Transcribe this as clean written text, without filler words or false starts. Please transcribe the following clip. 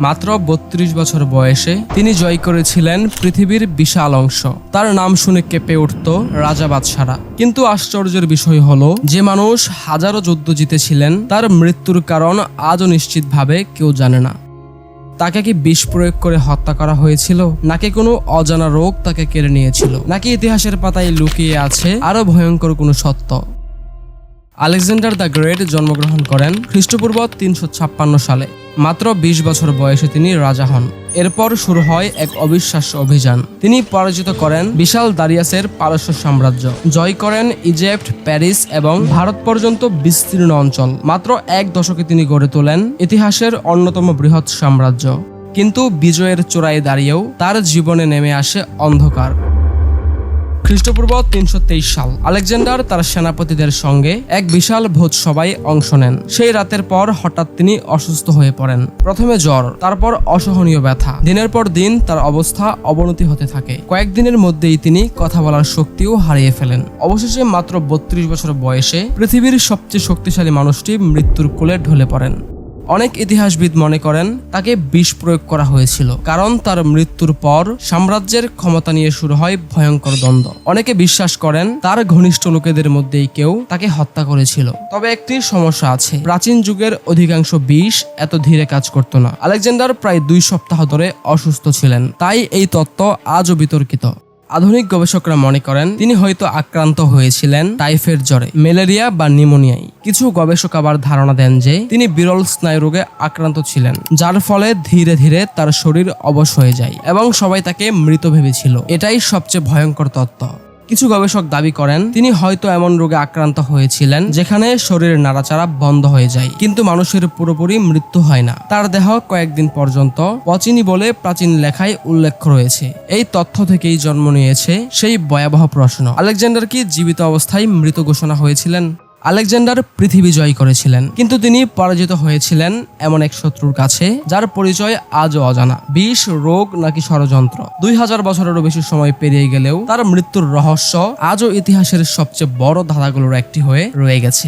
মাত্র ৩২ বছর বয়সে তিনি জয় করেছিলেন পৃথিবীর বিশাল অংশ। তার নাম শুনে কেঁপে উঠত রাজা বাদশারা। কিন্তু আশ্চর্যের বিষয় হলো, যে মানুষ হাজারো যুদ্ধ জিতেছিলেন তার মৃত্যুর কারণ আজও নিশ্চিতভাবে কেউ জানে না। তাকে কি বিষ প্রয়োগ করে হত্যা করা হয়েছিল, নাকি কোনো অজানা রোগ তাকে কেড়ে নিয়েছিল, নাকি ইতিহাসের পাতায় লুকিয়ে আছে আরো ভয়ঙ্কর কোনো সত্য? আলেকজান্ডার দ্য গ্রেট জন্মগ্রহণ করেন খ্রিস্টপূর্ব ৩৫৬ সালে। মাত্র ২০ বছর বয়সে তিনি রাজা হন। এরপর শুরু হয় এক অবিশ্বাস্য অভিযান। তিনি পরাজিত করেন বিশাল দারিয়াসের পারস্য সাম্রাজ্য, জয় করেন ইজিপ্ট, প্যারিস এবং ভারত পর্যন্ত বিস্তীর্ণ অঞ্চল। মাত্র এক দশকে তিনি গড়ে তোলেন ইতিহাসের অন্যতম বৃহৎ সাম্রাজ্য। কিন্তু বিজয়ের চূড়ায় দাঁড়িয়েও তার জীবনে নেমে আসে অন্ধকার। খ্রিস্টপূর্ব ৩২৩ সাল আলেকজান্ডার তার সেনাপতিদের সঙ্গে এক বিশাল ভোজসভায় অংশ নেন। সেই রাতের পর হঠাৎ তিনি অসুস্থ হয়ে পড়েন। প্রথমে জ্বর, তারপর অসহনীয় ব্যথা। দিনের পর দিন তার অবস্থা অবনতি হতে থাকে। কয়েকদিনের মধ্যেই তিনি কথা বলার শক্তিও হারিয়ে ফেলেন। অবশেষে মাত্র ৩২ বছর বয়সে পৃথিবীর সবচেয়ে শক্তিশালী মানুষটি মৃত্যুর কোলে ঢলে পড়েন। অনেক ইতিহাসবিদ মনে করেন তাকে বিষ প্রয়োগ করা হয়েছিল, কারণ তার মৃত্যুর পর সাম্রাজ্যের ক্ষমতা নিয়ে শুরু হয় ভয়ঙ্কর দ্বন্দ্ব। অনেকে বিশ্বাস করেন তার ঘনিষ্ঠ লোকেদের মধ্যেই কেউ তাকে হত্যা করেছিল। তবে একটি সমস্যা আছে, প্রাচীন যুগের অধিকাংশ বিষ এত ধীরে কাজ করত না। আলেকজান্ডার প্রায় ২ সপ্তাহ ধরে অসুস্থ ছিলেন, তাই এই তত্ত্ব আজও বিতর্কিত। আধুনিক গবেষকরা মনে করেন তিনি হয়তো আক্রান্ত হয়েছিলেন টাইফয়েড জ্বরে, ম্যালেরিয়া বা নিউমোনিয়ায়। কিছু গবেষক আবার ধারণা দেন যে তিনি বিরল স্নায়ুরোগে আক্রান্ত ছিলেন, যার ফলে ধীরে ধীরে তার শরীর অবশ হয়ে যায় এবং সবাই তাকে মৃত ভেবেছিল। এটাই সবচেয়ে ভয়ঙ্কর তত্ত্ব। কিছু গবেষক দাবি করেন তিনি হয়তো এমন রোগে আক্রান্ত হয়েছিলেন যেখানে শরীরের নাড়াচাড়া বন্ধ হয়ে যায়, কিন্তু মানুষের পুরোপুরি মৃত্যু হয় না। তার দেহ কয়েকদিন পর্যন্ত পচেনি বলে প্রাচীন লেখায় উল্লেখ রয়েছে। এই তথ্য থেকেই জন্ম নিয়েছে সেই ভয়াবহ প্রশ্ন, আলেকজান্ডার কি জীবিত অবস্থায় মৃত ঘোষণা হয়েছিলেন? আলেকজান্ডার পৃথিবী জয় করেছিলেন, কিন্তু তিনি পরাজিত হয়েছিলেন এমন এক শত্রুর কাছে যার পরিচয় আজও অজানা। বিষ, রোগ নাকি ষড়যন্ত্র? ২০০০ বছরেরও বেশি সময় পেরিয়ে গেলেও তার মৃত্যুর রহস্য আজও ইতিহাসের সবচেয়ে বড় ধাঁধাগুলোর একটি হয়ে রয়ে গেছে।